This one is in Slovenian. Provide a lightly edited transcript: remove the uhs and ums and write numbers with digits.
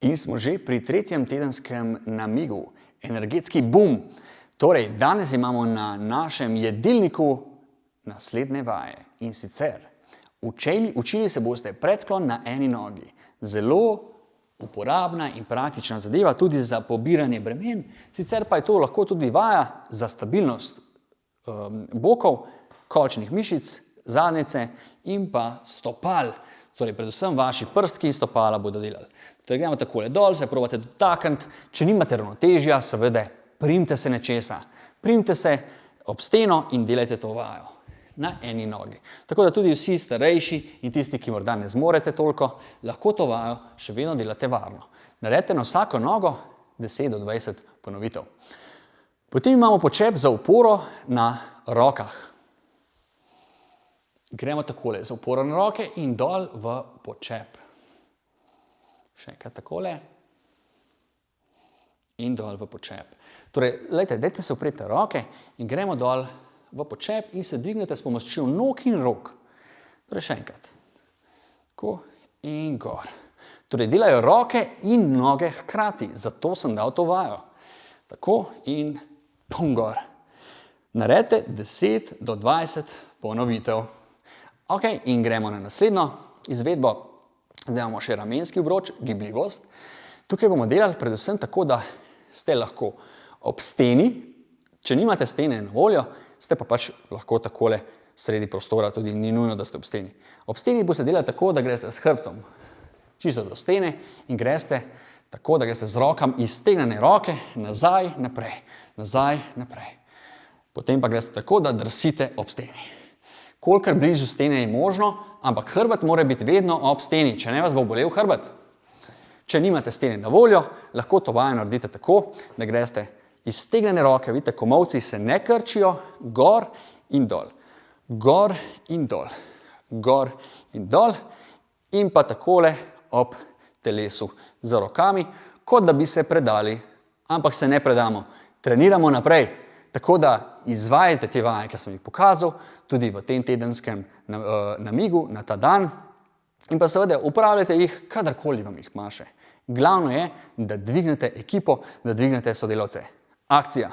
In smo že pri tretjem tedenskem namigu, energetski bum. Torej, danes imamo na našem jedilniku naslednje vaje. In sicer, učili se boste predklon na eni nogi. Zelo uporabna in praktična zadeva tudi za pobiranje bremen. Sicer pa je to lahko tudi vaja za stabilnost bokov, kolčnih mišic, zadnjice in pa stopal. Torej, predvsem vaši prstki in stopala bodo delali. Torej, gremo takole dol, se probate dotakniti. Če nimate ravnotežja, seveda, primite se nečesa. Primite se ob steno in delajte to vajo na eni nogi. Tako da tudi vsi starejši in tisti, ki morda ne zmorete toliko, lahko to vajo še vedno delate varno. Naredite na vsako nogo 10 do 20 ponovitev. Potem imamo počep za oporo na rokah. Gremo takole, za oporo na roke in dol v počep. Še enkrat takole. In dol v počep. Torej, dajte se opreti roke in gremo dol v počep in se dvignete s pomočjo nog in rok. Torej, še enkrat. Tako in gor. Torej, delajo roke in noge hkrati, zato sem dal to vajo. Tako in pum gor. Naredite 10 do 20 ponovitev. Ok, in gremo na naslednjo izvedbo. Zdaj imamo še ramenski obroč, gibljivost. Tukaj bomo delali predvsem tako, da ste lahko ob steni, če nimate stene na voljo, ste pa pač lahko takole sredi prostora, tudi ni nujno, da ste ob steni. Ob steni boste delali tako, da greste s hrbtom čisto do stene in greste tako, da greste z rokami iztegnjene roke nazaj, naprej, nazaj, naprej. Potem pa greste tako, da drsite ob steni. Kolikor blizu stene je možno, ampak hrbet mora biti vedno ob steni, če ne vas bo bolel hrbet. Če nimate stene na voljo, lahko to vajo naredite tako, da greste iztegnjene roke, vidite, komolci se ne krčijo, gor in dol, gor in dol, gor in dol in pa takole ob telesu z rokami, kot da bi se predali, ampak se ne predamo, treniramo naprej, tako da izvajajte te vaje, ki sem jih pokazal, tudi v tem tedenskem namigu na ta dan in pa seveda uporabljajte jih, kadarkoli vam jih maše. Glavno je, da dvignete ekipo, da dvignete sodelavce. Akcija!